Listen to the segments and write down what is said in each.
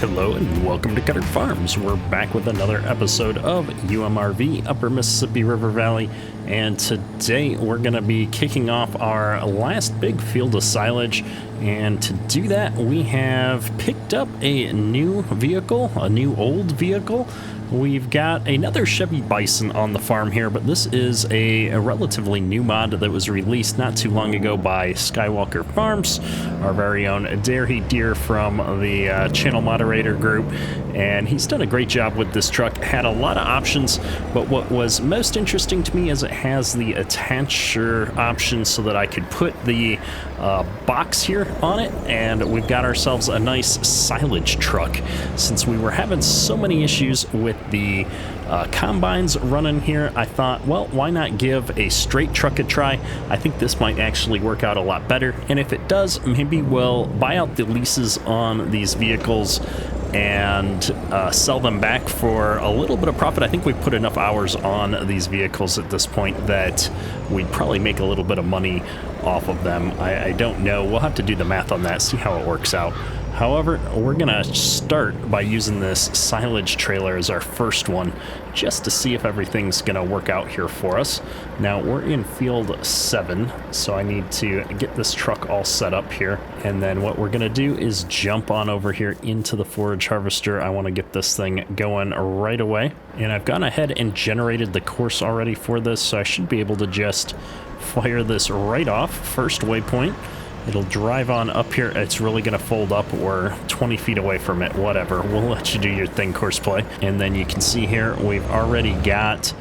Hello and welcome to Cutter Farms. We're back with another episode of UMRV, Upper Mississippi River Valley, and today we're going to be kicking off our last big field of silage. And to do that, we have picked up a new vehicle, a new old vehicle. We've got another Chevy Bison on the farm here, but this is a relatively new mod that was released not too long ago by Skywalker Farms, our very own Dairy Deer from the channel moderator group. And he's done a great job with this truck. Had a lot of options, but what was most interesting to me is it has the attacher option so that I could put the box here on it, and we've got ourselves a nice silage truck. Since we were having so many issues with the combines running here, I thought, well, why not give a straight truck a try? I think this might actually work out a lot better, and if it does, maybe we'll buy out the leases on these vehicles and sell them back for a little bit of profit. I think we've put enough hours on these vehicles at this point that we'd probably make a little bit of money off of them. I don't know. We'll have to do the math on that, see how it works out. However, we're gonna start by using this silage trailer as our first one, just to see if everything's gonna work out here for us. Now, we're in field 7, so I need to get this truck all set up here. And then what we're gonna do is jump on over here into the forage harvester. I wanna get this thing going right away. And I've gone ahead and generated the course already for this, so I should be able to just fire this right off, first waypoint. It'll drive on up here. It's really going to fold up. We're 20 feet away from it. Whatever. We'll let you do your thing, course play. And then you can see here, we've already got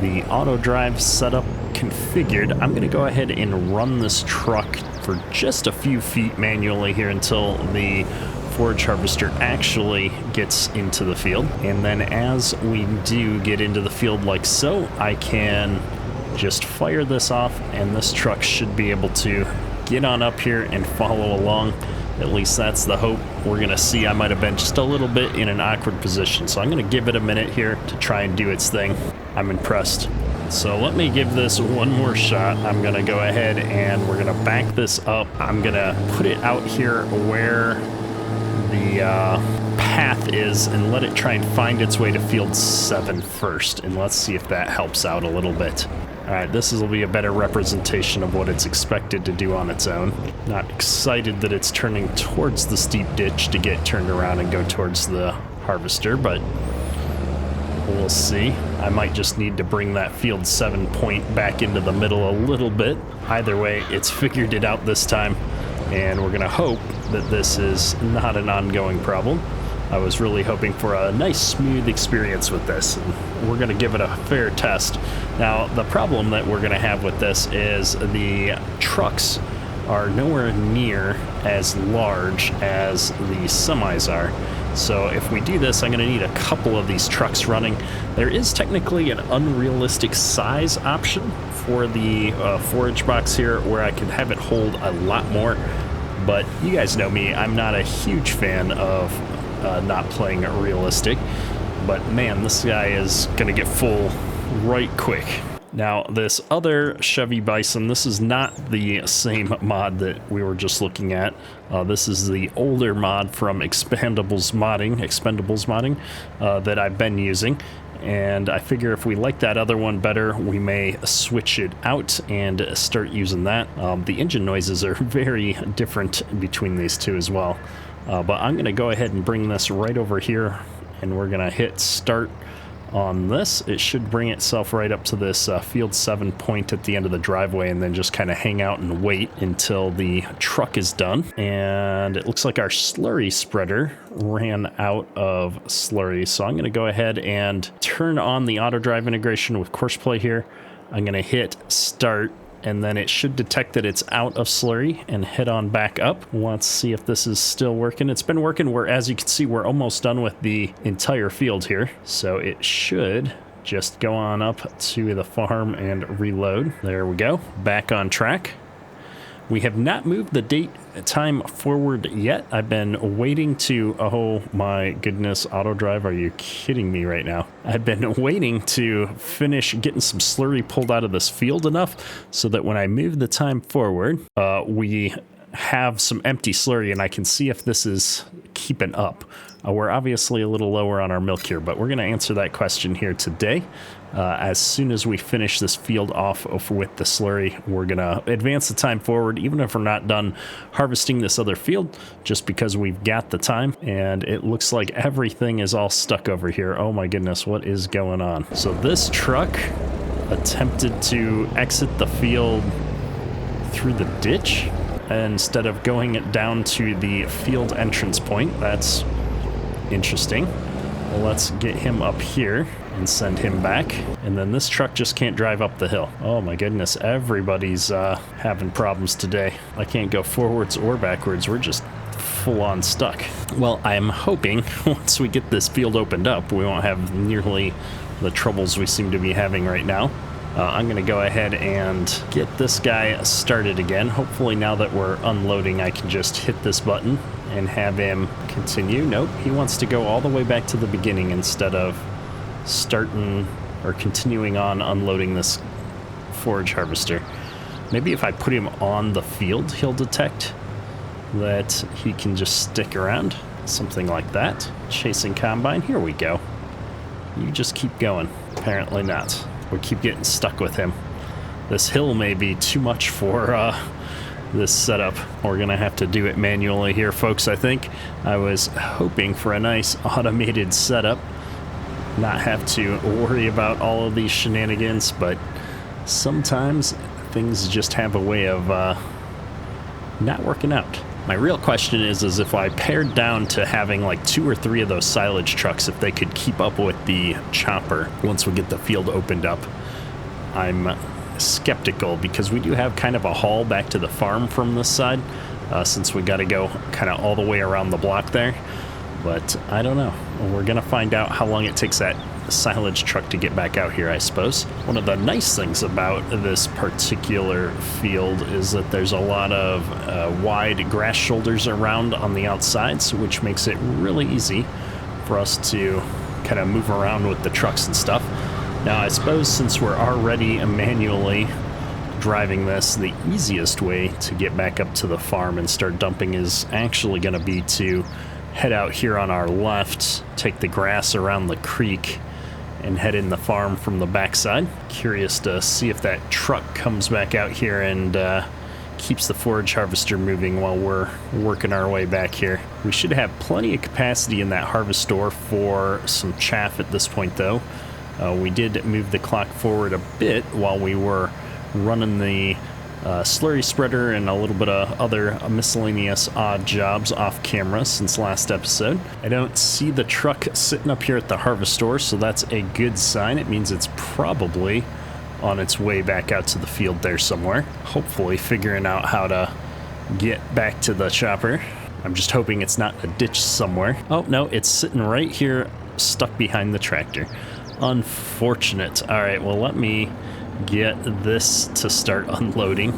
the auto drive setup configured. I'm going to go ahead and run this truck for just a few feet manually here until the forage harvester actually gets into the field. And then as we do get into the field like so, I can just fire this off, and this truck should be able to get on up here and follow along. At least that's the hope. We're gonna see. I might have been just a little bit in an awkward position, so I'm gonna give it a minute here to try and do its thing. I'm impressed. So let me give this one more shot. I'm gonna go ahead and we're gonna back this up. I'm gonna put it out here where the path is and let it try and find its way to field 7 first, and let's see if that helps out a little bit. Alright, this will be a better representation of what it's expected to do on its own. Not excited that it's turning towards the steep ditch to get turned around and go towards the harvester, but we'll see. I might just need to bring that field 7 point back into the middle a little bit. Either way, it's figured it out this time, and we're going to hope that this is not an ongoing problem. I was really hoping for a nice smooth experience with this, and we're going to give it a fair test. Now, the problem that we're going to have with this is the trucks are nowhere near as large as the semis are. So if we do this, I'm going to need a couple of these trucks running. There is technically an unrealistic size option for the forage box here where I could have it hold a lot more, but you guys know me, I'm not a huge fan of not playing realistic, but man, this guy is gonna get full right quick. Now, this other Chevy Bison, this is not the same mod that we were just looking at. This is the older mod from Expendables modding that I've been using. And I figure if we like that other one better, we may switch it out and start using that. The engine noises are very different between these two as well. But I'm going to go ahead and bring this right over here, and we're going to hit start on this. It should bring itself right up to this field 7 point at the end of the driveway, and then just kind of hang out and wait until the truck is done. And it looks like our slurry spreader ran out of slurry, so I'm going to go ahead and turn on the auto drive integration with course play here. I'm going to hit start, and then it should detect that it's out of slurry and head on back up. Let's see if this is still working. It's been working. As you can see, we're almost done with the entire field here, so it should just go on up to the farm and reload. There we go, back on track. We have not moved the date time forward yet. I've been waiting to, oh my goodness, auto drive, are you kidding me right now? I've been waiting to finish getting some slurry pulled out of this field enough so that when I move the time forward, we have some empty slurry, and I can see if this is keeping up. We're obviously a little lower on our milk here, but we're going to answer that question here today. As soon as we finish this field off with the slurry, we're going to advance the time forward, even if we're not done harvesting this other field, just because we've got the time. And it looks like everything is all stuck over here. Oh my goodness, what is going on? So this truck attempted to exit the field through the ditch instead of going down to the field entrance point. That's interesting. Well, let's get him up here and send him back. And then this truck just can't drive up the hill. Oh my goodness, everybody's having problems today. I can't go forwards or backwards. We're just full on stuck. Well, I'm hoping once we get this field opened up, we won't have nearly the troubles we seem to be having right now. I'm going to go ahead and get this guy started again. Hopefully now that we're unloading, I can just hit this button and have him continue. Nope, he wants to go all the way back to the beginning instead of starting or continuing on unloading this forage harvester. Maybe if I put him on the field, he'll detect that he can just stick around. Something like that. Chasing combine, here we go. You just keep going. Apparently not. We keep getting stuck with him. This hill may be too much for this setup. We're gonna have to do it manually here, folks. I think I was hoping for a nice automated setup, not have to worry about all of these shenanigans, but sometimes things just have a way of not working out. My real question is if I pared down to having like 2 or 3 of those silage trucks, if they could keep up with the chopper once we get the field opened up. I'm skeptical because we do have kind of a haul back to the farm from this side, since we got to go kind of all the way around the block there. But I don't know. We're going to find out how long it takes that silage truck to get back out here, I suppose. One of the nice things about this particular field is that there's a lot of wide grass shoulders around on the outsides, which makes it really easy for us to kind of move around with the trucks and stuff. Now, I suppose since we're already manually driving this, the easiest way to get back up to the farm and start dumping is actually going to be to head out here on our left, take the grass around the creek, and head in the farm from the backside. Curious to see if that truck comes back out here and keeps the forage harvester moving while we're working our way back here. We should have plenty of capacity in that harvest store for some chaff at this point, though. We did move the clock forward a bit while we were running the slurry spreader and a little bit of other miscellaneous odd jobs off camera since last episode. I don't see the truck sitting up here at the harvest store, so that's a good sign. It means it's probably on its way back out to the field there somewhere, hopefully figuring out how to get back to the chopper. I'm just hoping it's not a ditch somewhere. Oh no, it's sitting right here stuck behind the tractor. Unfortunate. All right, well, let me get this to start unloading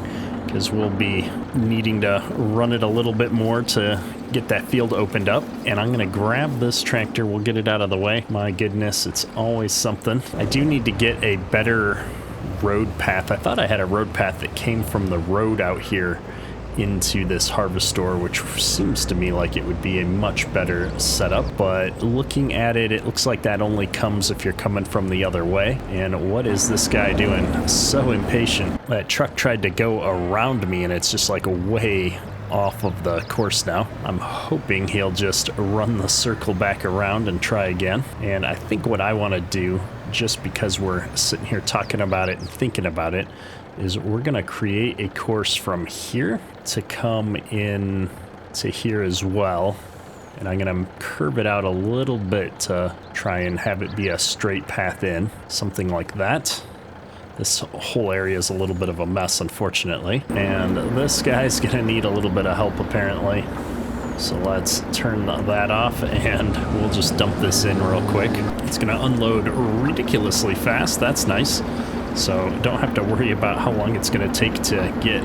because we'll be needing to run it a little bit more to get that field opened up. And I'm going to grab this tractor. We'll get it out of the way. My goodness, it's always something. I do need to get a better road path. I thought I had a road path that came from the road out here into this harvest store, which seems to me like it would be a much better setup, but looking at it, it looks like that only comes if you're coming from the other way. And what is this guy doing? So impatient. That truck tried to go around me and it's just like way off of the course now. I'm hoping he'll just run the circle back around and try again. And I think what I want to do, just because we're sitting here talking about it and thinking about it, is we're going to create a course from here to come in to here as well. And I'm going to curve it out a little bit to try and have it be a straight path in, something like that. This whole area is a little bit of a mess, unfortunately. And this guy's going to need a little bit of help, apparently. So let's turn that off and we'll just dump this in real quick. It's going to unload ridiculously fast. That's nice. So don't have to worry about how long it's going to take to get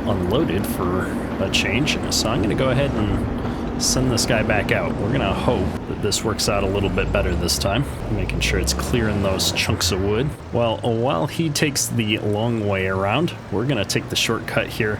unloaded for a change. So I'm going to go ahead and send this guy back out. We're going to hope that this works out a little bit better this time, making sure it's clearing those chunks of wood. Well, while he takes the long way around, we're going to take the shortcut here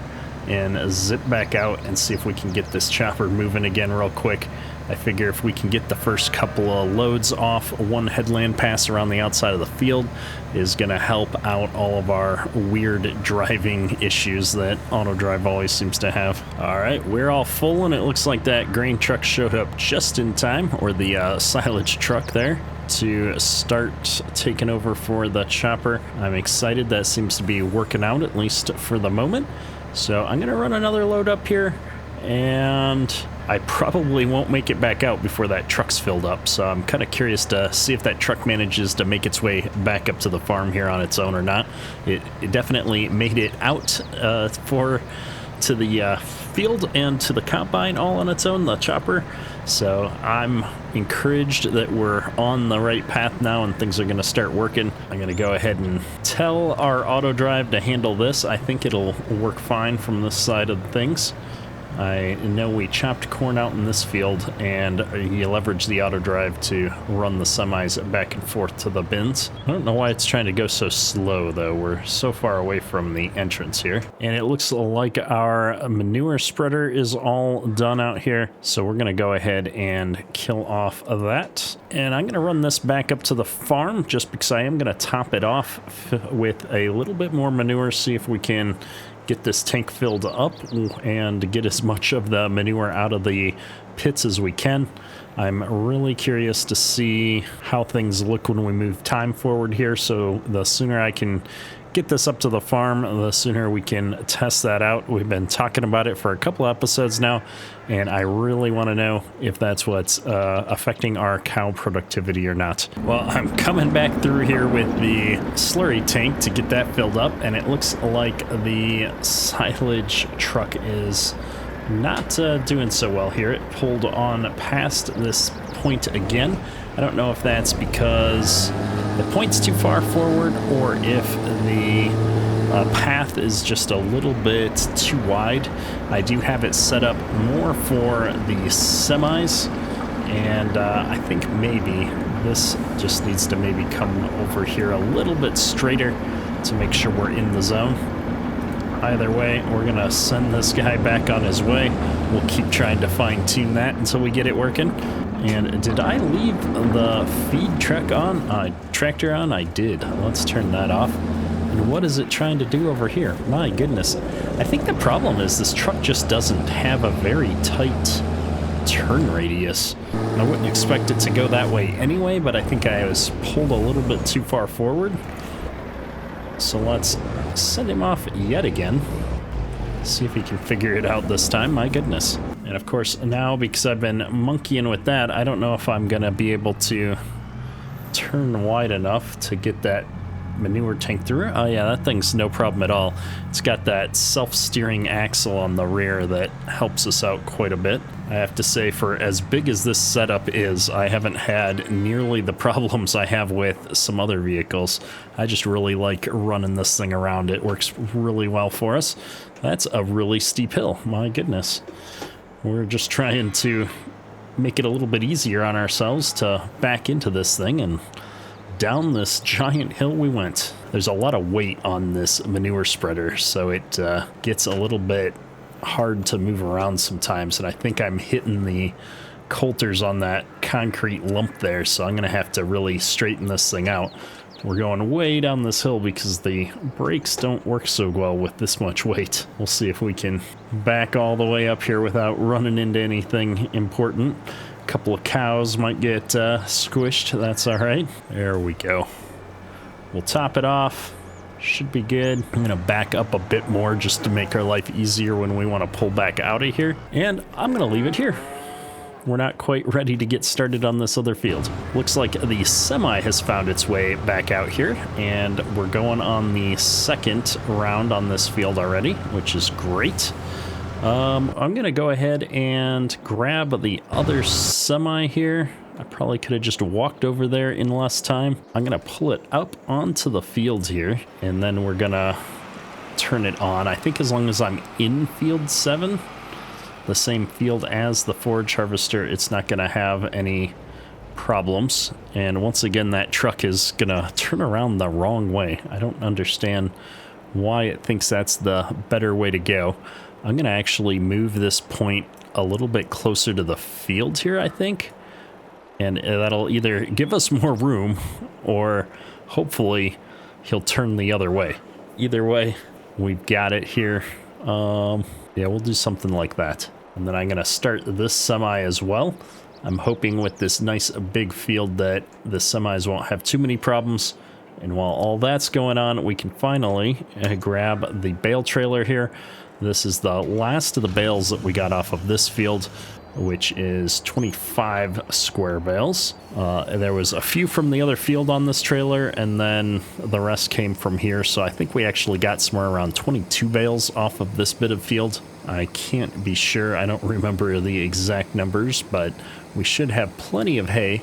and zip back out and see if we can get this chopper moving again real quick. I figure if we can get the first couple of loads off one headland pass around the outside of the field is going to help out all of our weird driving issues that auto drive always seems to have. All right, we're all full, and it looks like that grain truck showed up just in time, or the silage truck there, to start taking over for the chopper. I'm excited. That seems to be working out, at least for the moment. So I'm going to run another load up here, and I probably won't make it back out before that truck's filled up. So I'm kind of curious to see if that truck manages to make its way back up to the farm here on its own or not. It definitely made it out to the field and to the combine all on its own, the chopper. So I'm encouraged that we're on the right path now and things are going to start working. I'm going to go ahead and tell our auto drive to handle this. I think it'll work fine from this side of things. I know we chopped corn out in this field, and you leverage the auto drive to run the semis back and forth to the bins. I don't know why it's trying to go so slow, though. We're so far away from the entrance here. And it looks like our manure spreader is all done out here, so we're going to go ahead and kill off of that. And I'm going to run this back up to the farm just because I am going to top it off with a little bit more manure, see if we can get this tank filled up and get as much of the manure out of the pits as we can. I'm really curious to see how things look when we move time forward here, so the sooner I can get this up to the farm, the sooner we can test that out. We've been talking about it for a couple episodes now, and I really want to know if that's what's affecting our cow productivity or not. Well, I'm coming back through here with the slurry tank to get that filled up, and it looks like the silage truck is not doing so well here. It pulled on past this point again. I don't know if that's because the point's too far forward or if the path is just a little bit too wide. I do have it set up more for the semis, and I think maybe this just needs to maybe come over here a little bit straighter to make sure we're in the zone. Either way, we're gonna send this guy back on his way. We'll keep trying to fine-tune that until we get it working. And did I leave the feed truck on? Tractor on? I did. Let's turn that off. And what is it trying to do over here? My goodness. I think the problem is this truck just doesn't have a very tight turn radius. I wouldn't expect it to go that way anyway, but I think I was pulled a little bit too far forward. So let's send him off yet again. See if he can figure it out this time. My goodness. And of course now, because I've been monkeying with that, I don't know if I'm gonna be able to turn wide enough to get that manure tank through. Oh yeah, that thing's no problem at all. It's got that self-steering axle on the rear that helps us out quite a bit. I have to say, for as big as this setup is, I haven't had nearly the problems I have with some other vehicles. I just really like running this thing around. It works really well for us. That's a really steep hill, my goodness. We're just trying to make it a little bit easier on ourselves to back into this thing, and down this giant hill we went. There's a lot of weight on this manure spreader, so it gets a little bit hard to move around sometimes, and I think I'm hitting the coulters on that concrete lump there, so I'm gonna have to really straighten this thing out. We're going way down this hill because the brakes don't work so well with this much weight. We'll see if we can back all the way up here without running into anything important. A couple of cows might get squished. That's all right. There we go. We'll top it off. Should be good. I'm gonna back up a bit more just to make our life easier when we want to pull back out of here. And I'm gonna leave it here. We're not quite ready to get started on this other field. Looks like the semi has found its way back out here, and we're going on the second round on this field already, which is great. I'm gonna go ahead and grab the other semi here. I probably could have just walked over there in less time. I'm gonna pull it up onto the field here, and then we're gonna turn it on. I think as long as I'm in field 7, the same field as the forage harvester, it's not gonna have any problems. And once again, that truck is gonna turn around the wrong way. I don't understand why it thinks that's the better way to go. I'm going to actually move this point a little bit closer to the field here, I think. And that'll either give us more room or hopefully he'll turn the other way. Either way, we've got it here. Yeah, we'll do something like that. And then I'm going to start this semi as well. I'm hoping with this nice big field that the semis won't have too many problems. And while all that's going on, we can finally grab the bale trailer here. This is the last of the bales that we got off of this field, which is 25 square bales. There was a few from the other field on this trailer, and then the rest came from here. So I think we actually got somewhere around 22 bales off of this bit of field. I can't be sure. I don't remember the exact numbers, but we should have plenty of hay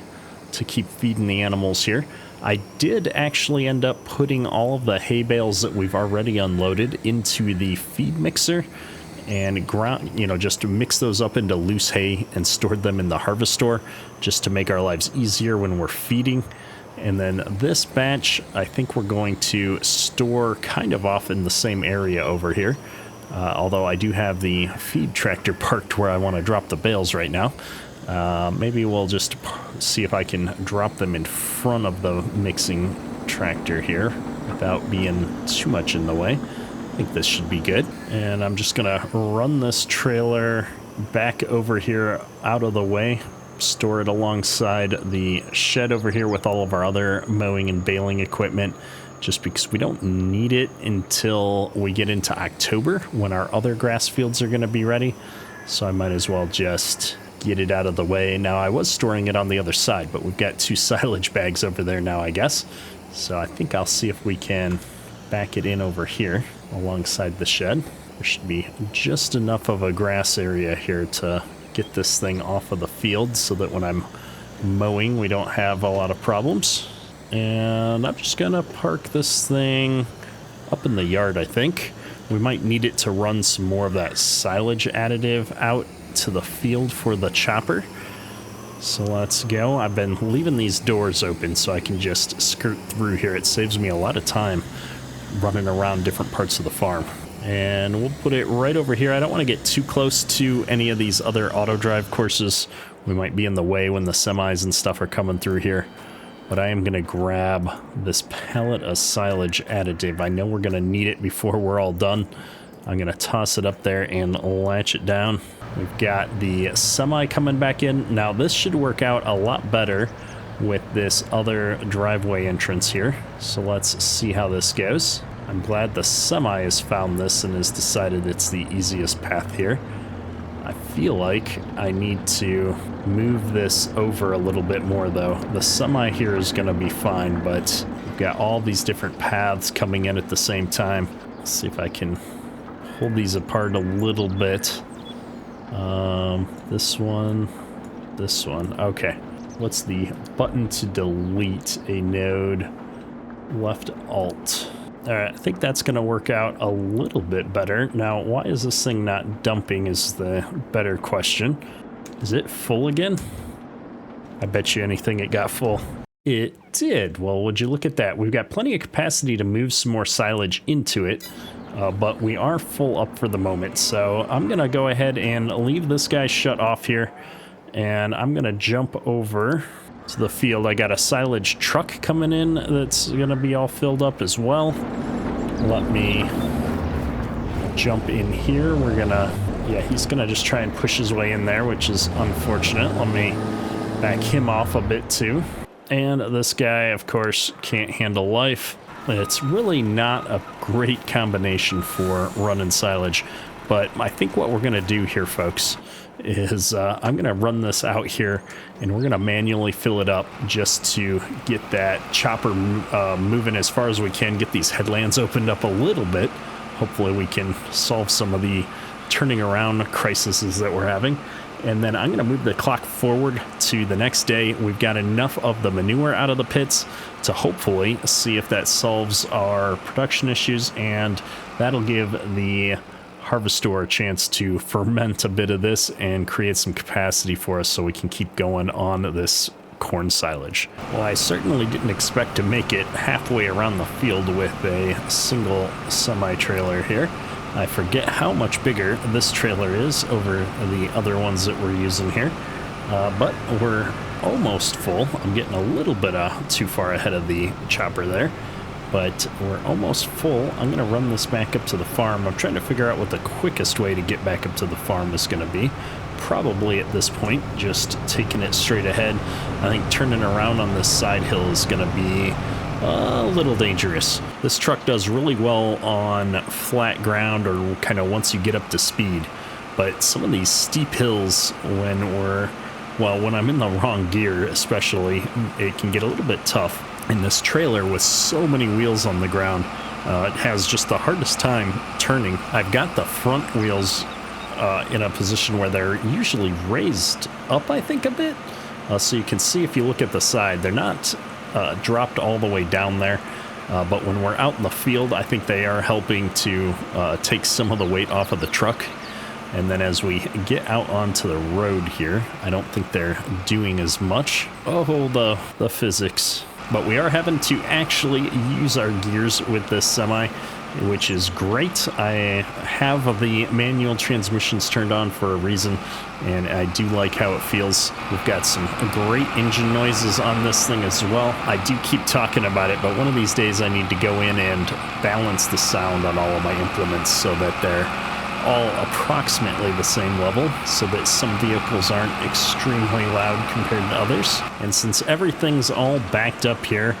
to keep feeding the animals here. I did actually end up putting all of the hay bales that we've already unloaded into the feed mixer and just to mix those up into loose hay and stored them in the harvest store just to make our lives easier when we're feeding. And then this batch, I think we're going to store kind of off in the same area over here. Although I do have the feed tractor parked where I want to drop the bales right now. Maybe we'll just see if I can drop them in front of the mixing tractor here without being too much in the way. I think this should be good. And I'm just gonna run this trailer back over here out of the way, store it alongside the shed over here with all of our other mowing and baling equipment, just because we don't need it until we get into October when our other grass fields are gonna be ready. So I might as well just get it out of the way. Now, I was storing it on the other side, but we've got 2 silage bags over there now, I guess. So I think I'll see if we can back it in over here alongside the shed. There should be just enough of a grass area here to get this thing off of the field so that when I'm mowing, we don't have a lot of problems. And I'm just gonna park this thing up in the yard, I think. We might need it to run some more of that silage additive out to the field for the chopper. So let's go. I've been leaving these doors open so I can just skirt through here. It saves me a lot of time running around different parts of the farm. And we'll put it right over here. I don't want to get too close to any of these other auto drive courses. We might be in the way when the semis and stuff are coming through here. But I am going to grab this pallet of silage additive. I know we're going to need it before we're all done. I'm going to toss it up there and latch it down. We've got the semi coming back in. Now this should work out a lot better with this other driveway entrance here. So let's see how this goes. I'm glad the semi has found this and has decided it's the easiest path here. I feel like I need to move this over a little bit more though. The semi here is going to be fine, but we've got all these different paths coming in at the same time. Let's see if I can hold these apart a little bit. This one. Okay. What's the button to delete a node? Left Alt. All right, I think that's going to work out a little bit better. Now, why is this thing not dumping is the better question. Is it full again? I bet you anything it got full. It did. Well, would you look at that? We've got plenty of capacity to move some more silage into it, but we are full up for the moment. So I'm going to go ahead and leave this guy shut off here, and I'm going to jump over to the field. I got a silage truck coming in that's going to be all filled up as well. Let me jump in here. We're going to, yeah, he's going to just try and push his way in there, which is unfortunate. Let me back him off a bit too. And this guy, of course, can't handle life. It's really not a great combination for running silage, but I think what we're going to do here, folks, is I'm going to run this out here and we're going to manually fill it up just to get that chopper moving as far as we can, get these headlands opened up a little bit. Hopefully we can solve some of the turning around crises that we're having. And then I'm going to move the clock forward to the next day. We've got enough of the manure out of the pits to hopefully see if that solves our production issues, and that'll give the harvestor a chance to ferment a bit of this and create some capacity for us so we can keep going on this corn silage. Well, I certainly didn't expect to make it halfway around the field with a single semi-trailer here. I forget how much bigger this trailer is over the other ones that we're using here, but we're almost full. I'm getting a little bit too far ahead of the chopper there, but we're almost full. I'm going to run this back up to the farm. I'm trying to figure out what the quickest way to get back up to the farm is going to be. Probably at this point, just taking it straight ahead. I think turning around on this side hill is going to be a little dangerous. This truck does really well on flat ground or kind of once you get up to speed, but some of these steep hills when I'm in the wrong gear especially, it can get a little bit tough. And this trailer with so many wheels on the ground, it has just the hardest time turning. I've got the front wheels in a position where they're usually raised up, I think, a bit. So you can see if you look at the side, they're not dropped all the way down there, but when we're out in the field, I think they are helping to take some of the weight off of the truck. And then as we get out onto the road here, I don't think they're doing as much. Oh, the physics. But we are having to actually use our gears with this semi, which is great. I have the manual transmissions turned on for a reason, and I do like how it feels. We've got some great engine noises on this thing as well. I do keep talking about it, but one of these days I need to go in and balance the sound on all of my implements so that they're all approximately the same level, so that some vehicles aren't extremely loud compared to others. And since everything's all backed up here,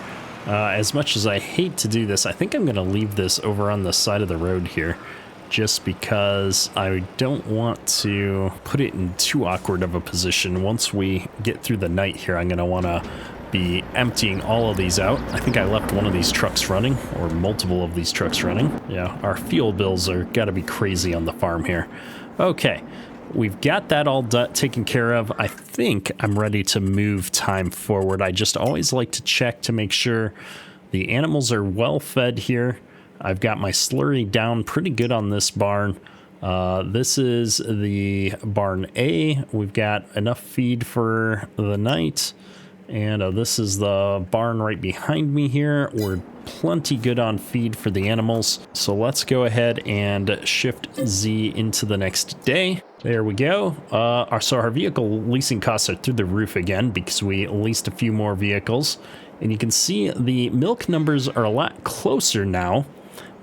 as much as I hate to do this, I think I'm going to leave this over on the side of the road here, just because I don't want to put it in too awkward of a position. Once we get through the night here, I'm going to want to be emptying all of these out. I think I left one of these trucks running, or multiple of these trucks running. Yeah, our fuel bills are got to be crazy on the farm here. Okay, we've got that all taken care of. I think I'm ready to move time forward. I just always like to check to make sure the animals are well fed here. I've got my slurry down pretty good on this barn. This is the barn A. We've got enough feed for the night. And this is the barn right behind me here. We're plenty good on feed for the animals. So let's go ahead and shift Z into the next day. There we go. So our vehicle leasing costs are through the roof again because we leased a few more vehicles. And you can see the milk numbers are a lot closer now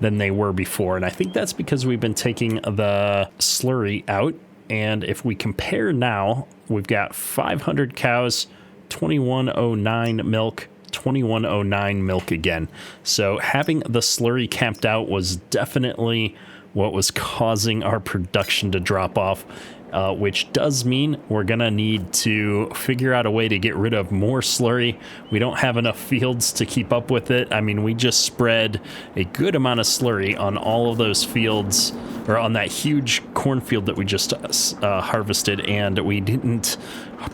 than they were before. And I think that's because we've been taking the slurry out. And if we compare now, we've got 500 cows, 2109 milk, 2109 milk again. So having the slurry capped out was definitely what was causing our production to drop off, which does mean we're gonna need to figure out a way to get rid of more slurry. We don't have enough fields to keep up with it. I mean, we just spread a good amount of slurry on all of those fields, or on that huge cornfield that we just harvested, and we didn't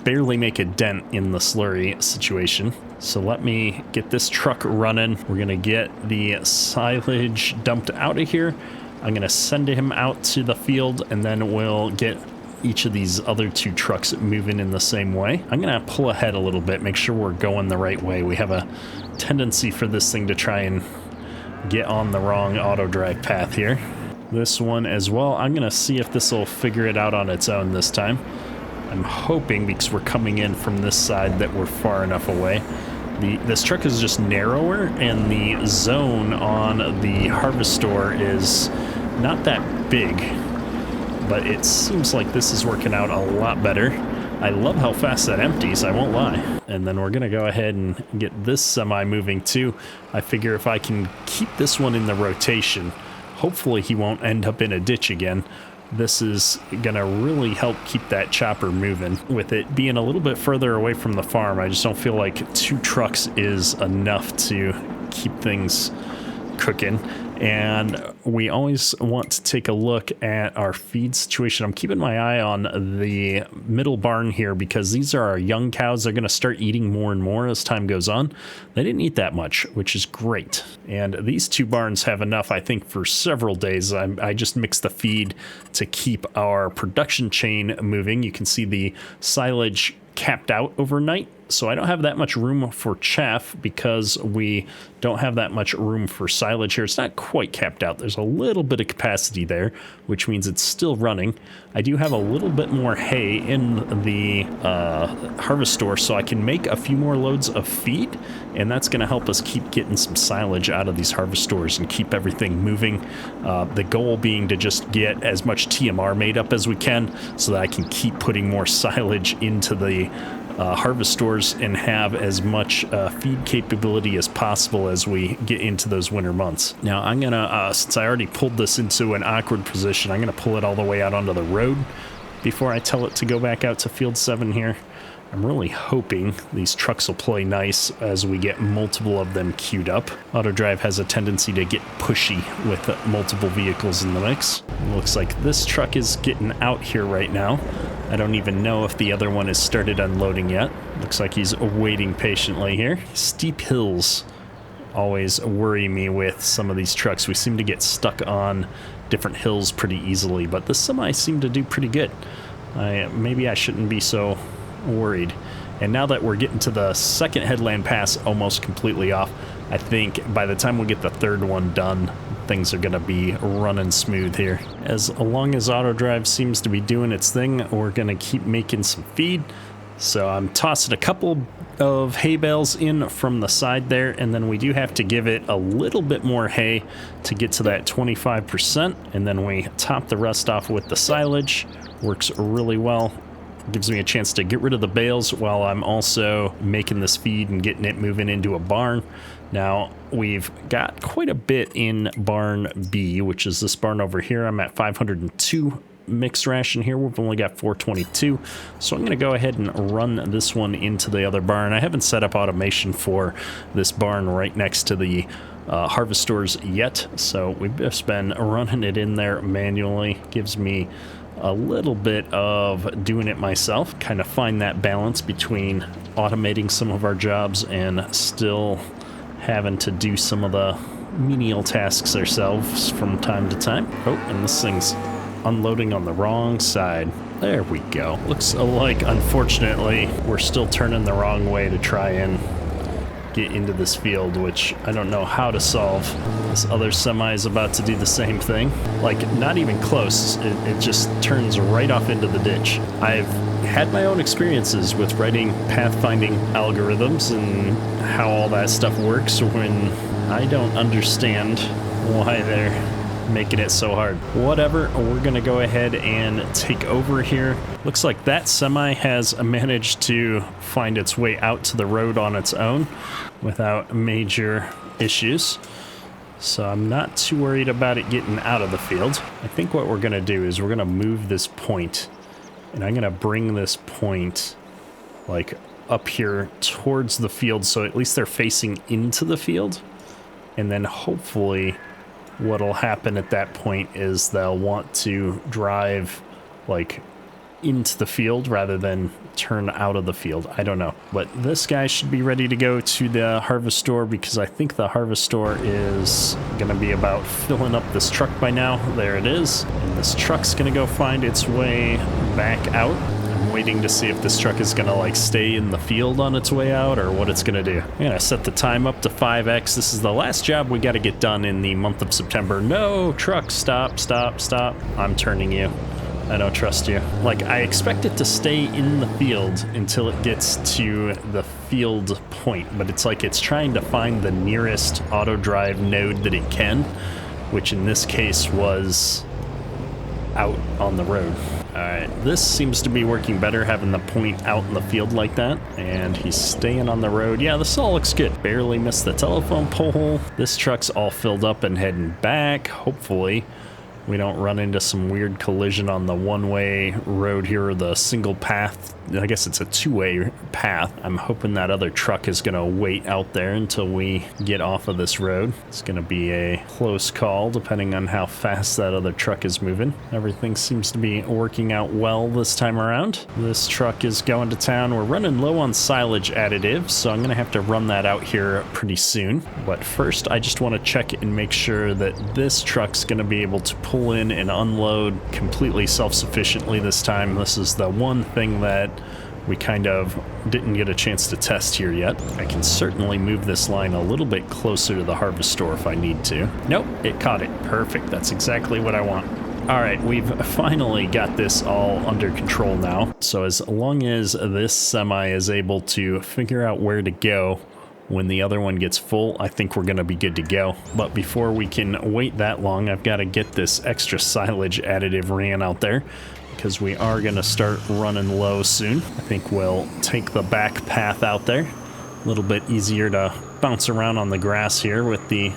barely make a dent in the slurry situation. So let me get this truck running. We're gonna get the silage dumped out of here. I'm gonna send him out to the field, and then we'll get each of these other two trucks moving in the same way. I'm gonna pull ahead a little bit, make sure we're going the right way. We have a tendency for this thing to try and get on the wrong auto drive path here. This one as well. I'm gonna see if this will figure it out on its own this time. I'm hoping, because we're coming in from this side, that we're far enough away. This truck is just narrower, and the zone on the harvestor is not that big, but it seems like this is working out a lot better. I love how fast that empties, I won't lie. And then we're gonna go ahead and get this semi moving too. I figure if I can keep this one in the rotation, hopefully he won't end up in a ditch again. This is gonna really help keep that chopper moving. With it being a little bit further away from the farm, I just don't feel like 2 trucks is enough to keep things cooking. And we always want to take a look at our feed situation. I'm keeping my eye on the middle barn here because these are our young cows. They're going to start eating more and more as time goes on. They didn't eat that much, which is great. And these 2 barns have enough, I think, for several days. I just mix the feed to keep our production chain moving. You can see the silage capped out overnight. So I don't have that much room for chaff because we don't have that much room for silage here. It's not quite capped out. There's a little bit of capacity there, which means it's still running. I do have a little bit more hay in the harvest store, so I can make a few more loads of feed, and that's going to help us keep getting some silage out of these harvest stores and keep everything moving. The goal being to just get as much TMR made up as we can so that I can keep putting more silage into the harvest stores and have as much feed capability as possible as we get into those winter months. Now I'm gonna, since I already pulled this into an awkward position, I'm gonna pull it all the way out onto the road before I tell it to go back out to field 7 here. I'm really hoping these trucks will play nice as we get multiple of them queued up. AutoDrive has a tendency to get pushy with multiple vehicles in the mix. It looks like this truck is getting out here right now. I don't even know if the other one has started unloading yet. Looks like he's waiting patiently here. Steep hills always worry me with some of these trucks. We seem to get stuck on different hills pretty easily, but the semi seem to do pretty good. Maybe I shouldn't be so worried. And now that we're getting to the second headland pass almost completely off, I think by the time we get the third one done, things are going to be running smooth here. As long as AutoDrive seems to be doing its thing, we're going to keep making some feed. So I'm tossing a couple of hay bales in from the side there, and then we do have to give it a little bit more hay to get to that 25%, and then we top the rest off with the silage. Works really well. Gives me a chance to get rid of the bales while I'm also making this feed and getting it moving into a barn. Now, we've got quite a bit in barn B, which is this barn over here. I'm at 502 mixed ration here. We've only got 422. So I'm going to go ahead and run this one into the other barn. I haven't set up automation for this barn right next to the harvest stores yet. So we've just been running it in there manually. Gives me a little bit of doing it myself, kind of find that balance between automating some of our jobs and still having to do some of the menial tasks ourselves from time to time. Oh, and this thing's unloading on the wrong side. There we go. Looks like, unfortunately, we're still turning the wrong way to try and get into this field, which I don't know how to solve. This other semi is about to do the same thing. Like, not even close. It just turns right off into the ditch. I've had my own experiences with writing pathfinding algorithms and how all that stuff works when I don't understand why they're making it so hard. Whatever, we're gonna go ahead and take over here. Looks like that semi has managed to find its way out to the road on its own without major issues. So I'm not too worried about it getting out of the field. I think what we're gonna do is we're gonna move this point, and I'm gonna bring this point like up here towards the field so at least they're facing into the field, and then hopefully what'll happen at that point is they'll want to drive like into the field rather than turn out of the field. I don't know, but this guy should be ready to go to the harvest store because I think the harvest store is gonna be about filling up this truck by now. There it is, and this truck's gonna go find its way back out. I'm waiting to see if this truck is gonna like stay in the field on its way out or what it's gonna do. I'm gonna set the time up to 5x. This is the last job we gotta get done in the month of September. No, truck, stop, stop, stop. I'm turning you. I don't trust you. Like, I expect it to stay in the field until it gets to the field point, but it's like it's trying to find the nearest auto drive node that it can, which in this case was out on the road. Alright, this seems to be working better, having the point out in the field like that. And he's staying on the road. Yeah, this all looks good. Barely missed the telephone pole. This truck's all filled up and heading back. Hopefully we don't run into some weird collision on the one-way road here, or the single path. I guess it's a two-way path. I'm hoping that other truck is going to wait out there until we get off of this road. It's going to be a close call depending on how fast that other truck is moving. Everything seems to be working out well this time around. This truck is going to town. We're running low on silage additives, so I'm going to have to run that out here pretty soon. But first, I just want to check and make sure that this truck's going to be able to pull in and unload completely self-sufficiently this time. This is the one thing that we kind of didn't get a chance to test here yet. I can certainly move this line a little bit closer to the harvest store if I need to. Nope, it caught it. Perfect. That's exactly what I want. All right, we've finally got this all under control now. So as long as this semi is able to figure out where to go when the other one gets full, I think we're gonna be good to go. But before we can wait that long, I've got to get this extra silage additive ran out there, because we are gonna start running low soon. I think we'll take the back path out there. A little bit easier to bounce around on the grass here with the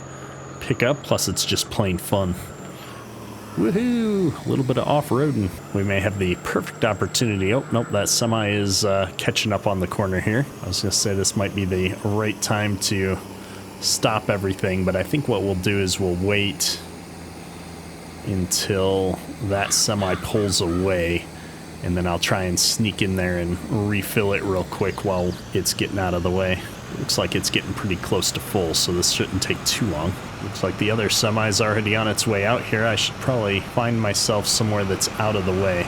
pickup, plus it's just plain fun. Woohoo! A little bit of off-roading. We may have the perfect opportunity. Oh, nope, that semi is catching up on the corner here. I was going to say this might be the right time to stop everything, but I think what we'll do is we'll wait until that semi pulls away, and then I'll try and sneak in there and refill it real quick while it's getting out of the way. Looks like it's getting pretty close to full, so this shouldn't take too long. Looks like the other semi's already on its way out here. I should probably find myself somewhere that's out of the way.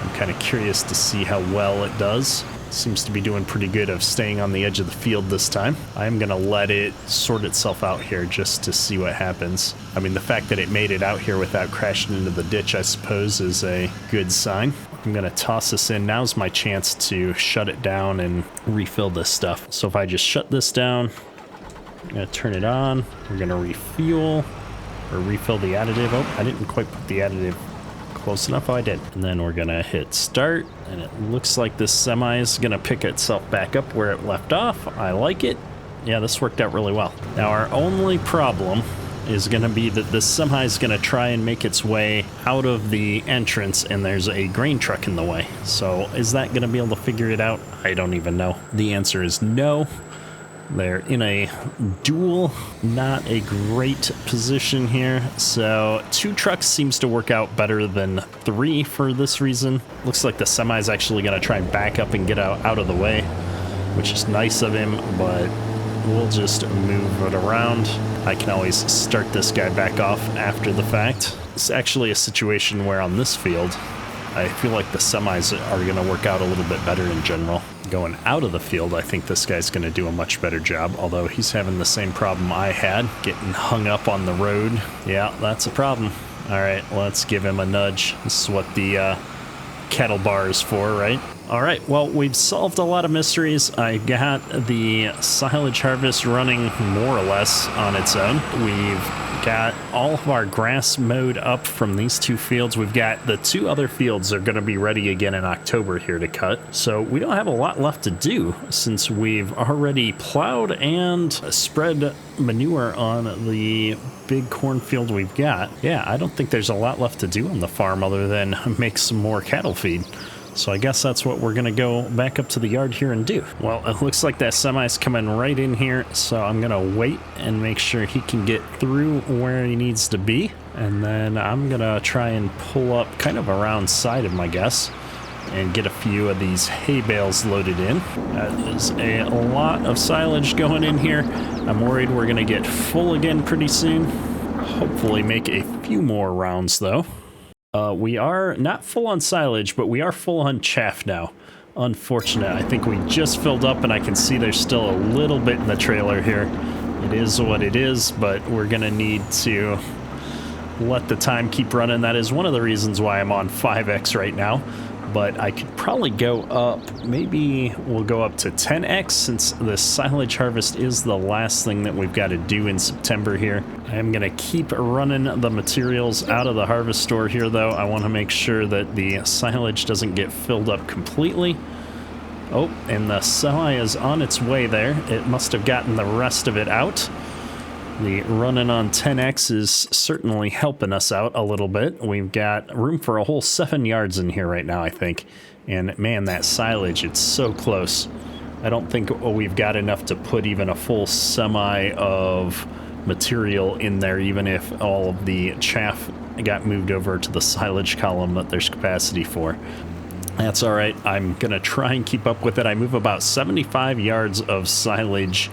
I'm kind of curious to see how well it does. Seems to be doing pretty good of staying on the edge of the field this time. I'm gonna let it sort itself out here just to see what happens. I mean, the fact that it made it out here without crashing into the ditch, I suppose, is a good sign. I'm gonna toss this in. Now's my chance to shut it down and refill this stuff. So if I just shut this down, I'm gonna turn it on. We're gonna refuel or refill the additive. Oh, I didn't quite put the additive close enough. Oh, I did. And then we're gonna hit start, and it looks like this semi is gonna pick itself back up where it left off. I like it. Yeah, this worked out really well. Now our only problem is going to be that this semi is going to try and make its way out of the entrance, and there's a grain truck in the way. So is that going to be able to figure it out? I don't even know. The answer is no. They're in a duel, not a great position here. So 2 trucks seems to work out better than 3 for this reason. Looks like the semi is actually going to try and back up and get out of the way, which is nice of him, but we'll just move it around. I can always start this guy back off after the fact. It's actually a situation where on this field, I feel like the semis are going to work out a little bit better in general. Going out of the field, I think this guy's going to do a much better job, although he's having the same problem I had, getting hung up on the road. Yeah, that's a problem. All right, let's give him a nudge. This is what the cattle bar is for, right? All right, well, we've solved a lot of mysteries. I got the silage harvest running more or less on its own. We've got all of our grass mowed up from these 2 fields. We've got the 2 other fields are going to be ready again in October here to cut. So we don't have a lot left to do since we've already plowed and spread manure on the big cornfield we've got. Yeah, I don't think there's a lot left to do on the farm other than make some more cattle feed. So I guess that's what we're going to go back up to the yard here and do. Well, it looks like that semi's coming right in here, so I'm going to wait and make sure he can get through where he needs to be. And then I'm going to try and pull up kind of around side him, I guess, and get a few of these hay bales loaded in. That is a lot of silage going in here. I'm worried we're going to get full again pretty soon. Hopefully make a few more rounds, though. We are not full on silage, but we are full on chaff now. Unfortunate. I think we just filled up, and I can see there's still a little bit in the trailer here. It is what it is, but we're going to need to let the time keep running. That is one of the reasons why I'm on 5x right now. But I could probably go up, maybe we'll go up to 10x since the silage harvest is the last thing that we've got to do in September here. I am going to keep running the materials out of the harvest store here, though. I want to make sure that the silage doesn't get filled up completely. Oh, and the semi is on its way there. It must have gotten the rest of it out. The running on 10x is certainly helping us out a little bit. We've got room for a whole 7 yards in here right now, I think. And man, that silage, it's so close. I don't think we've got enough to put even a full semi of material in there, even if all of the chaff got moved over to the silage column that there's capacity for. That's all right. I'm going to try and keep up with it. I move about 75 yards of silage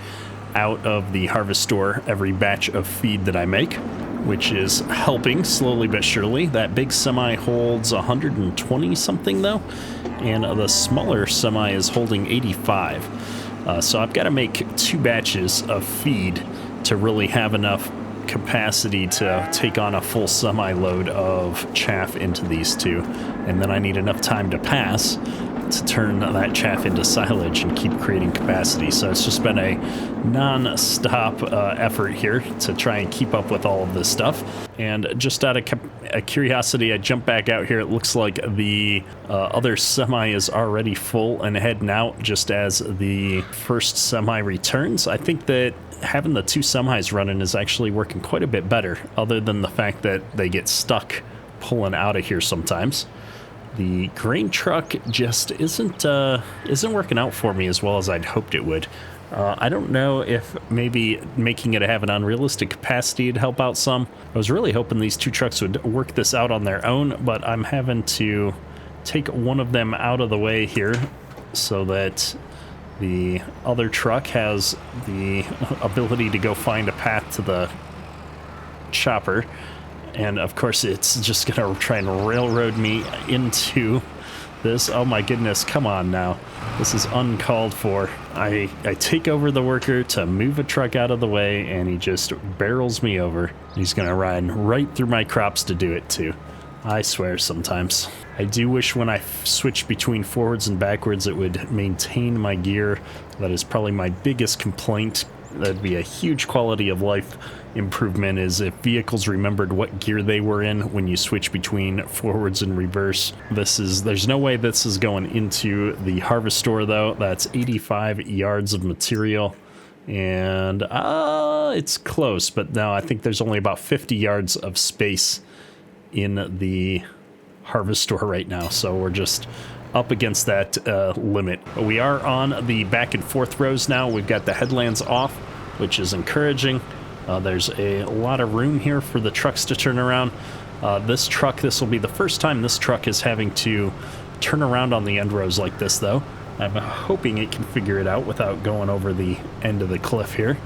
out of the harvest store every batch of feed that I make. which is helping slowly but surely. That big semi holds 120 something though, and the smaller semi is holding 85. So I've got to make 2 batches of feed to really have enough capacity to take on a full semi load of chaff into these 2, and then I need enough time to pass to turn that chaff into silage and keep creating capacity. So it's just been a non-stop effort here to try and keep up with all of this stuff. And just out of curiosity, I jumped back out here. It looks like the other semi is already full and heading out just as the first semi returns. I think that having the 2 semis running is actually working quite a bit better, other than the fact that they get stuck pulling out of here sometimes. The grain truck just isn't working out for me as well as I'd hoped it would. I don't know if maybe making it have an unrealistic capacity would help out some. I was really hoping these 2 trucks would work this out on their own, but I'm having to take one of them out of the way here so that the other truck has the ability to go find a path to the chopper. And of course, it's just gonna try and railroad me into this. Oh my goodness, come on now. This is uncalled for. I take over the worker to move a truck out of the way, and he just barrels me over. He's gonna ride right through my crops to do it too. I swear sometimes. I do wish when I switch between forwards and backwards it would maintain my gear. That is probably my biggest complaint. That'd be a huge quality of life improvement, is if vehicles remembered what gear they were in when you switch between forwards and reverse. There's no way this is going into the harvester though. That's 85 yards of material, and it's close, but no, I think there's only about 50 yards of space in the harvester right now, so we're just up against that limit. We are on the back and forth rows now. We've got the headlands off, which is encouraging. There's a lot of room here for the trucks to turn around. This will be the first time this truck is having to turn around on the end rows like this though. I'm hoping it can figure it out without going over the end of the cliff here.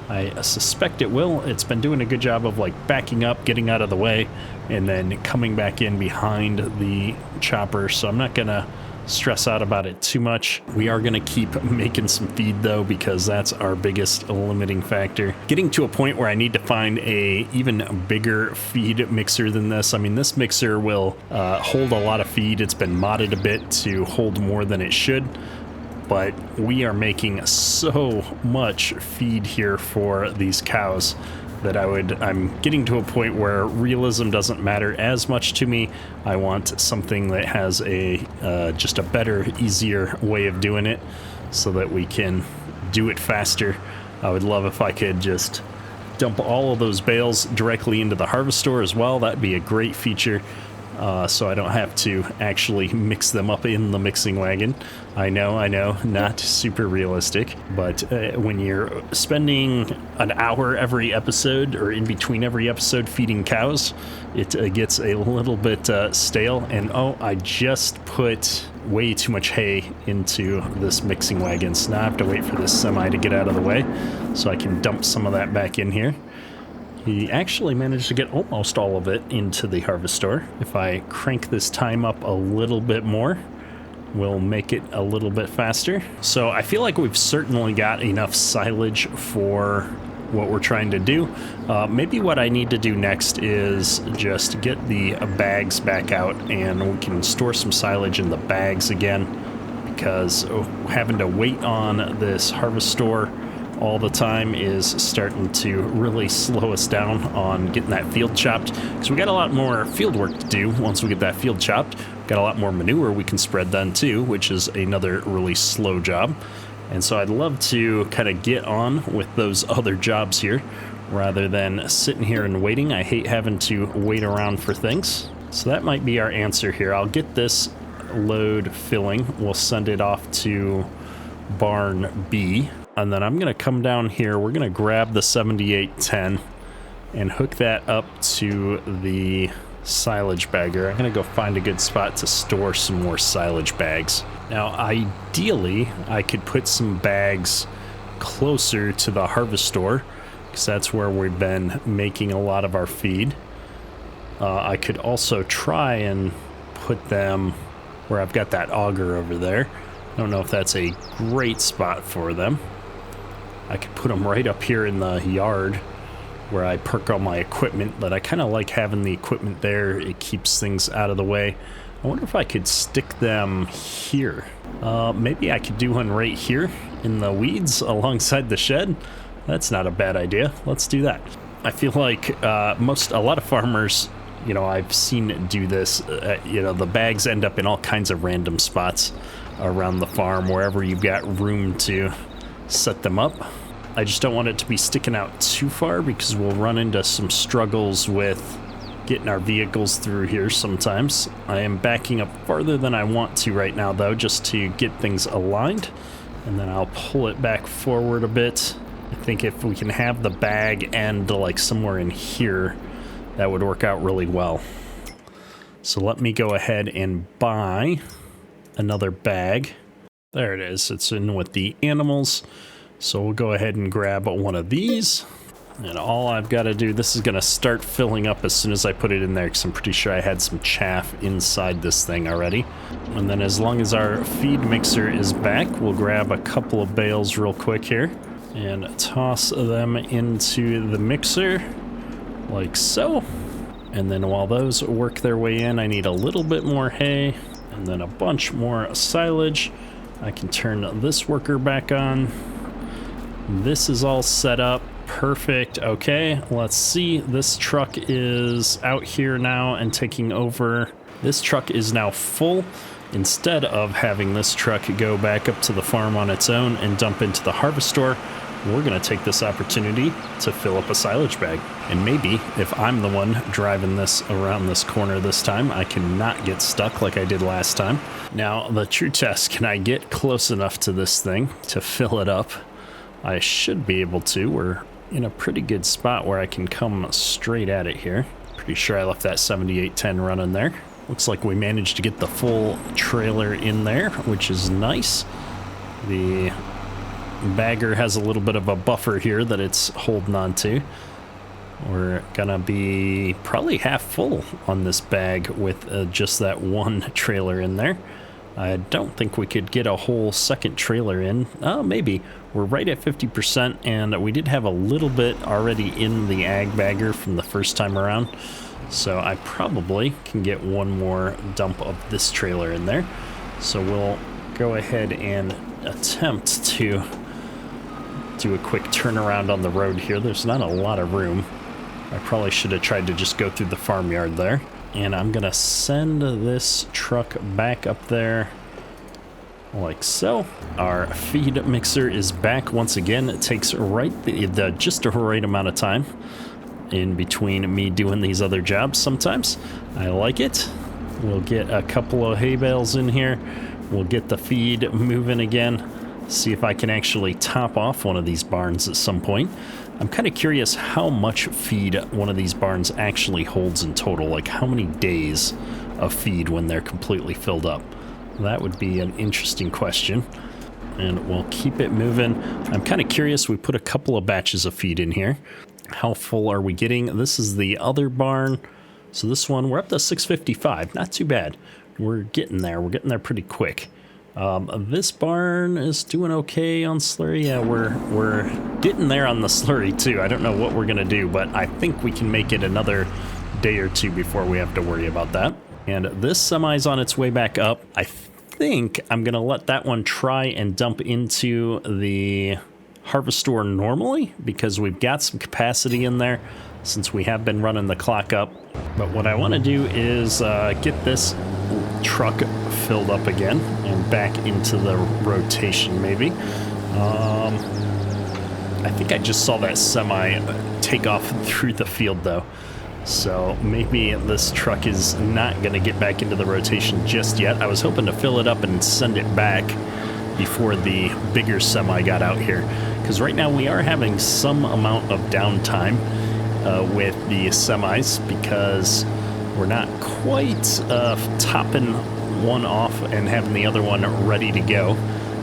I suspect it will. It's been doing a good job of like backing up, getting out of the way, and then coming back in behind the chopper, so I'm not gonna stress out about it too much. We are gonna keep making some feed though, because that's our biggest limiting factor. Getting to a point where I need to find a even bigger feed mixer than this. I mean, this mixer will hold a lot of feed. It's been modded a bit to hold more than it should, but we are making so much feed here for these cows that I'm getting to a point where realism doesn't matter as much to me. I want something that has just a better, easier way of doing it so that we can do it faster. I would love if I could just dump all of those bales directly into the harvester as well. That'd be a great feature. So I don't have to actually mix them up in the mixing wagon. I know, not super realistic, but when you're spending an hour every episode or in between every episode feeding cows, it gets a little bit stale. And I just put way too much hay into this mixing wagon, so now I have to wait for this semi to get out of the way so I can dump some of that back in here. He actually managed to get almost all of it into the harvester. If I crank this time up a little bit more, we'll make it a little bit faster. So I feel like we've certainly got enough silage for what we're trying to do. Maybe what I need to do next is just get the bags back out and we can store some silage in the bags again, because having to wait on this harvester all the time is starting to really slow us down on getting that field chopped, because we got a lot more field work to do. Once we get that field chopped, got a lot more manure we can spread then too, which is another really slow job. And so I'd love to kind of get on with those other jobs here rather than sitting here and waiting. I hate having to wait around for things. So that might be our answer here. I'll get this load filling. We'll send it off to barn B. And then I'm going to come down here. We're going to grab the 7810 and hook that up to the silage bagger. I'm going to go find a good spot to store some more silage bags. Now, ideally, I could put some bags closer to the harvester because that's where we've been making a lot of our feed. I could also try and put them where I've got that auger over there. I don't know if that's a great spot for them. I could put them right up here in the yard where I park all my equipment, but I kind of like having the equipment there. It keeps things out of the way. I wonder if I could stick them here. Maybe I could do one right here in the weeds alongside the shed. That's not a bad idea. Let's do that. I feel like a lot of farmers, you know, I've seen do this. You know, the bags end up in all kinds of random spots around the farm, wherever you've got room to set them up. I just don't want it to be sticking out too far, because we'll run into some struggles with getting our vehicles through here sometimes. I am backing up farther than I want to right now, though, just to get things aligned, and then I'll pull it back forward a bit. I think if we can have the bag end like somewhere in here, that would work out really well. So let me go ahead and buy another bag. There it is. It's in with the animals. So we'll go ahead and grab one of these. And all I've got to do, this is going to start filling up as soon as I put it in there, because I'm pretty sure I had some chaff inside this thing already. And then as long as our feed mixer is back, we'll grab a couple of bales real quick here and toss them into the mixer like so. And then while those work their way in, I need a little bit more hay and then a bunch more silage. I can turn this worker back on. This is all set up. Perfect. Okay, let's see. This truck is out here now and taking over. This truck is now full. Instead of having this truck go back up to the farm on its own and dump into the harvester, we're going to take this opportunity to fill up a silage bag. And maybe if I'm the one driving this around this corner this time, I cannot get stuck like I did last time. Now, the true test, can I get close enough to this thing to fill it up? I should be able to. We're in a pretty good spot where I can come straight at it here. Pretty sure I left that 7810 running there. Looks like we managed to get the full trailer in there, which is nice. The bagger has a little bit of a buffer here that it's holding on to. We're gonna be probably half full on this bag with just that one trailer in there. I don't think we could get a whole second trailer in. Maybe. We're right at 50%, and we did have a little bit already in the ag bagger from the first time around. So I probably can get one more dump of this trailer in there. So we'll go ahead and attempt to do a quick turnaround on the road here. There's not a lot of room. I probably should have tried to just go through the farmyard there. And I'm gonna send this truck back up there like so. Our feed mixer is back once again. It takes just the right amount of time in between me doing these other jobs sometimes. I like it. We'll get a couple of hay bales in here. We'll get the feed moving again. See if I can actually top off one of these barns at some point. I'm kind of curious how much feed one of these barns actually holds in total, like how many days of feed when they're completely filled up. That would be an interesting question, and we'll keep it moving. I'm kind of curious. We put a couple of batches of feed in here. How full are we getting? This is the other barn. So this one, we're up to 655. Not too bad. We're getting there. We're getting there pretty quick. This barn is doing okay on slurry. Yeah, we're getting there on the slurry too. I don't know what we're gonna do, but I think we can make it another day or two before we have to worry about that. And this semi's on its way back up. I think I'm gonna let that one try and dump into the harvester normally, because we've got some capacity in there since we have been running the clock up. But what I want to do is get this truck filled up again and back into the rotation maybe. I think I just saw that semi take off through the field though. So maybe this truck is not going to get back into the rotation just yet. I was hoping to fill it up and send it back before the bigger semi got out here, because right now we are having some amount of downtime with the semis because we're not quite topping one off and having the other one ready to go.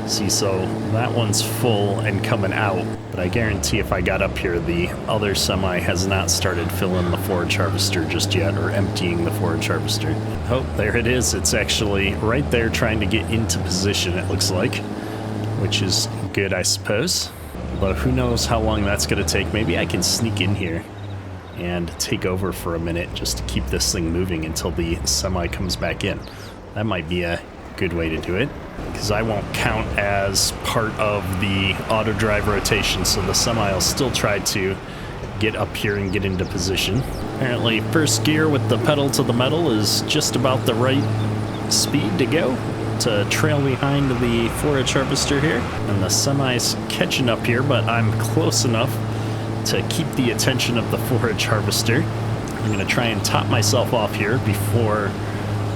See, so that one's full and coming out, but I guarantee if I got up here, the other semi has not started filling the forage harvester just yet, or emptying the forage harvester. Oh, there it is. It's actually right there trying to get into position, it looks like, which is good, I suppose. Although who knows how long that's going to take. Maybe I can sneak in here and take over for a minute just to keep this thing moving until the semi comes back in. That might be a good way to do it, because I won't count as part of the auto drive rotation, so the semi will still try to get up here and get into position. Apparently first gear with the pedal to the metal is just about the right speed to go to trail behind the forage harvester here, and the semi's catching up here, but I'm close enough to keep the attention of the forage harvester. I'm going to try and top myself off here before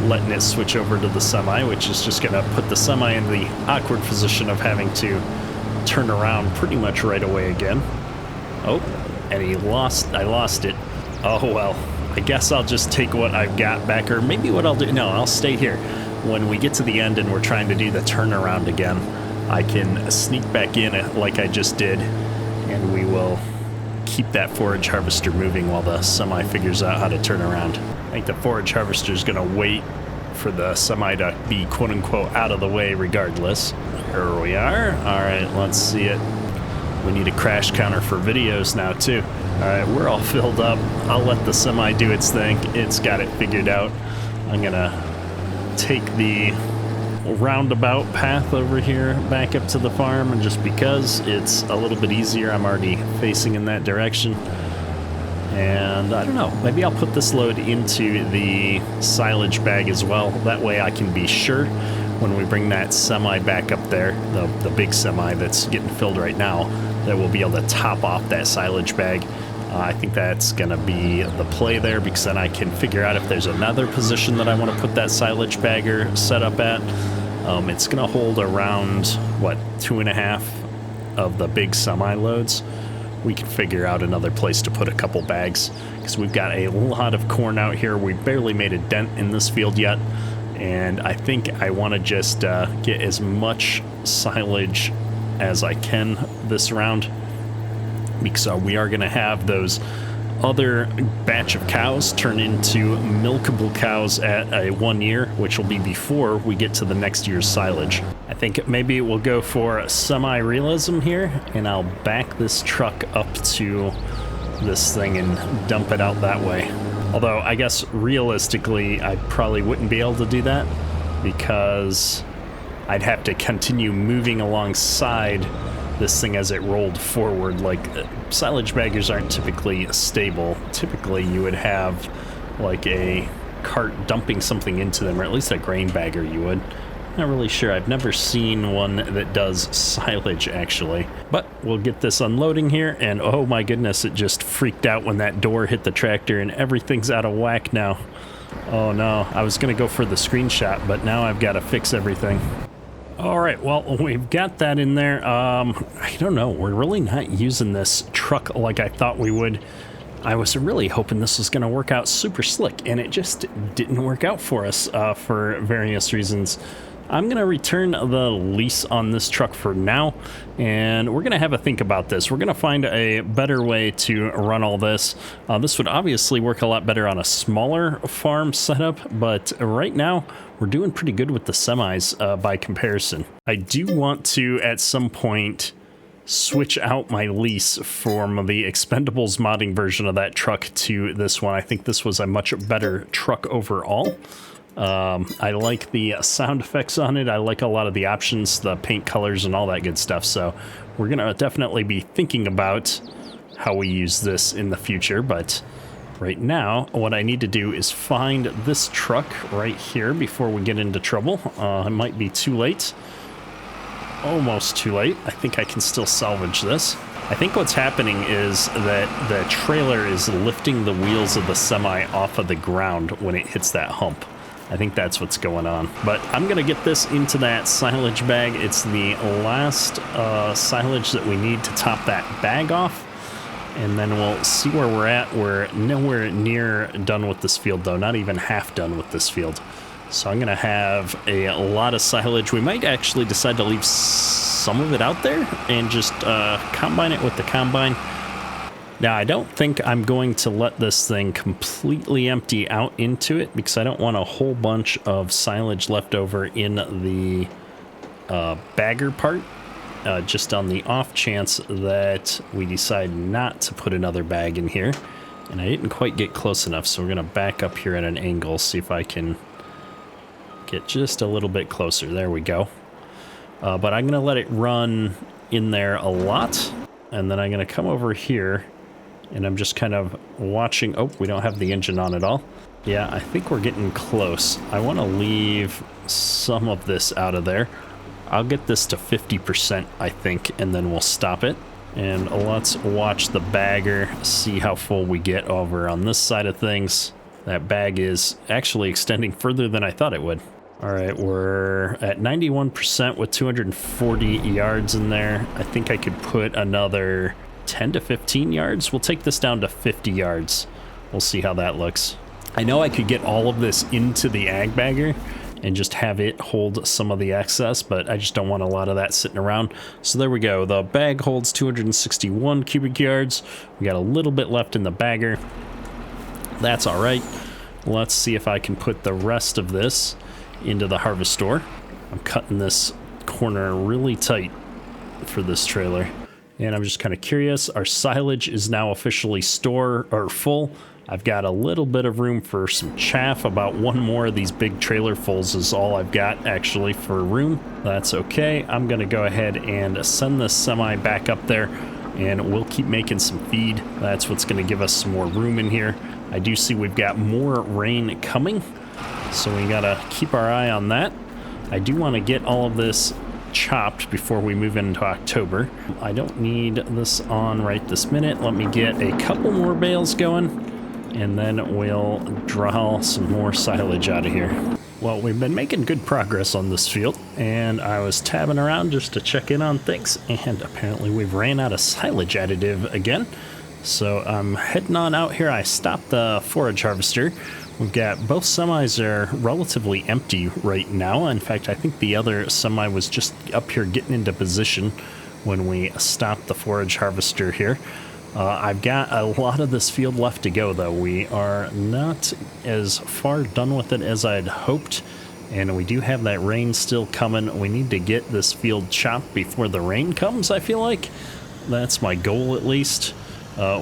letting it switch over to the semi, which is just going to put the semi in the awkward position of having to turn around pretty much right away again. Oh, and I lost it. Oh well, I guess I'll just take what I've got back, or maybe what I'll do, no, I'll stay here. When we get to the end and we're trying to do the turnaround again, I can sneak back in like I just did, and we will keep that forage harvester moving while the semi figures out how to turn around. I think the forage harvester is going to wait for the semi to be quote-unquote out of the way regardless. Here we are. All right, let's see it. We need a crash counter for videos now too. All right, we're all filled up. I'll let the semi do its thing. It's got it figured out. I'm going to take the roundabout path over here back up to the farm, and just because it's a little bit easier, I'm already facing in that direction. And I don't know, maybe I'll put this load into the silage bag as well. That way I can be sure when we bring that semi back up there, the big semi that's getting filled right now, that we'll be able to top off that silage bag. I think that's going to be the play there, because then I can figure out if there's another position that I want to put that silage bagger set up at. It's going to hold around, what, 2.5 of the big semi loads. We can figure out another place to put a couple bags, because we've got a lot of corn out here. We barely made a dent in this field yet, and I think I want to just get as much silage as I can this round, because we are going to have those other batch of cows turn into milkable cows at a 1 year, which will be before we get to the next year's silage. I think maybe we'll go for semi-realism here, and I'll back this truck up to this thing and dump it out that way. Although I guess realistically I probably wouldn't be able to do that, because I'd have to continue moving alongside this thing as it rolled forward. Like, silage baggers aren't typically stable. Typically you would have like a cart dumping something into them, or at least a grain bagger you would. Not really sure. I've never seen one that does silage actually. But we'll get this unloading here, and oh my goodness, it just freaked out when that door hit the tractor and everything's out of whack now. Oh no, I was gonna go for the screenshot, but now I've got to fix everything. All right, well, we've got that in there. I don't know, we're really not using this truck like I thought we would. I was really hoping this was going to work out super slick, and it just didn't work out for us for various reasons. I'm going to return the lease on this truck for now, and we're going to have a think about this. We're going to find a better way to run all this. This would obviously work a lot better on a smaller farm setup, but right now we're doing pretty good with the semis by comparison. I do want to, at some point, switch out my lease from the Expendables modding version of that truck to this one. I think this was a much better truck overall. I like the sound effects on it. I like a lot of the options, the paint colors and all that good stuff. So we're going to definitely be thinking about how we use this in the future. But right now, what I need to do is find this truck right here before we get into trouble. It might be too late. Almost too late. I think I can still salvage this. I think what's happening is that the trailer is lifting the wheels of the semi off of the ground when it hits that hump. I think that's what's going on. But I'm going to get this into that silage bag. It's the last silage that we need to top that bag off. And then we'll see where we're at. We're nowhere near done with this field, though. Not even half done with this field. So I'm gonna have a lot of silage. We might actually decide to leave some of it out there and just combine it with the combine. Now, I don't think I'm going to let this thing completely empty out into it because I don't want a whole bunch of silage left over in the bagger part, just on the off chance that we decide not to put another bag in here. And I didn't quite get close enough, so we're going to back up here at an angle, see if I can get just a little bit closer. There we go. But I'm going to let it run in there a lot, and then I'm going to come over here. And I'm just kind of watching. Oh, we don't have the engine on at all. Yeah, I think we're getting close. I want to leave some of this out of there. I'll get this to 50%, I think, and then we'll stop it. And let's watch the bagger, see how full we get over on this side of things. That bag is actually extending further than I thought it would. All right, we're at 91% with 240 yards in there. I think I could put another 10 to 15 yards. We'll take this down to 50 yards. We'll see how that looks. I know I could get all of this into the ag bagger and just have it hold some of the excess, but I just don't want a lot of that sitting around. So there we go. The bag holds 261 cubic yards. We got a little bit left in the bagger. That's all right. Let's see if I can put the rest of this into the harvest store. I'm cutting this corner really tight for this trailer. And I'm just kind of curious, our silage is now officially full. I've got a little bit of room for some chaff. About one more of these big trailer fulls is all I've got actually for room. That's okay. I'm gonna go ahead and send this semi back up there, and we'll keep making some feed. That's what's gonna give us some more room in here. I do see we've got more rain coming, so we gotta keep our eye on that. I do want to get all of this chopped before we move into October. I don't need this on right this minute. Let me get a couple more bales going, and then we'll draw some more silage out of here. Well, we've been making good progress on this field, and I was tabbing around just to check in on things, and apparently we've ran out of silage additive again. So I'm heading on out here. I stopped the forage harvester. We've got both semis are relatively empty right now. In fact, I think the other semi was just up here getting into position when we stopped the forage harvester here. I've got a lot of this field left to go, though. We are not as far done with it as I'd hoped, and we do have that rain still coming. We need to get this field chopped before the rain comes, I feel like. That's my goal, at least.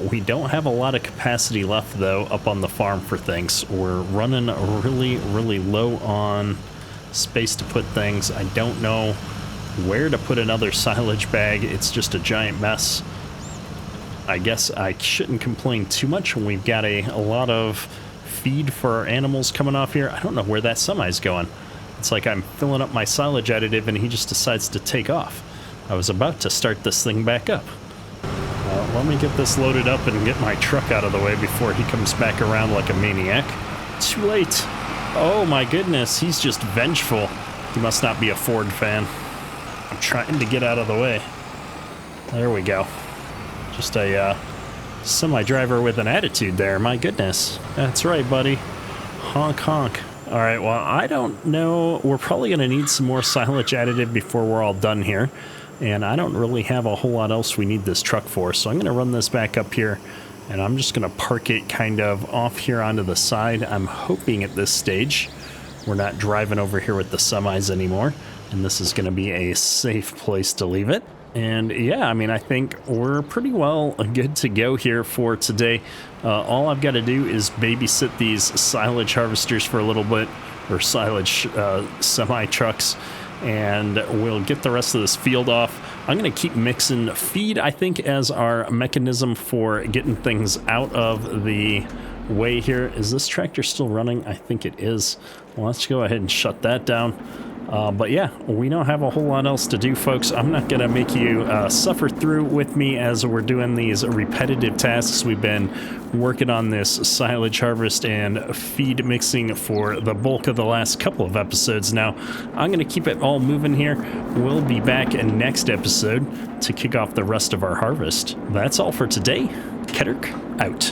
We don't have a lot of capacity left, though, up on the farm for things. We're running really, really low on space to put things. I don't know where to put another silage bag. It's just a giant mess. I guess I shouldn't complain too much when we've got a lot of feed for our animals coming off here. I don't know where that semi's going. It's like I'm filling up my silage additive and he just decides to take off. I was about to start this thing back up. Let me get this loaded up and get my truck out of the way before he comes back around like a maniac. Too late. Oh my goodness, he's just vengeful. He must not be a Ford fan. I'm trying to get out of the way. There we go. Just a semi-driver with an attitude there, my goodness. That's right, buddy. Honk, honk. All right, well, I don't know. We're probably going to need some more silage additive before we're all done here. And I don't really have a whole lot else we need this truck for. So I'm going to run this back up here, and I'm just going to park it kind of off here onto the side. I'm hoping at this stage we're not driving over here with the semis anymore, and this is going to be a safe place to leave it. And yeah, I mean, I think we're pretty well good to go here for today. All I've got to do is babysit these silage harvesters for a little bit, or silage semi trucks, and we'll get the rest of this field off. I'm going to keep mixing feed, I think, as our mechanism for getting things out of the way here. Is this tractor still running? I think it is. Well, let's go ahead and shut that down. But yeah, we don't have a whole lot else to do, folks. I'm not going to make you suffer through with me as we're doing these repetitive tasks. We've been working on this silage harvest and feed mixing for the bulk of the last couple of episodes now. I'm going to keep it all moving here. We'll be back in next episode to kick off the rest of our harvest. That's all for today. Ketterk out.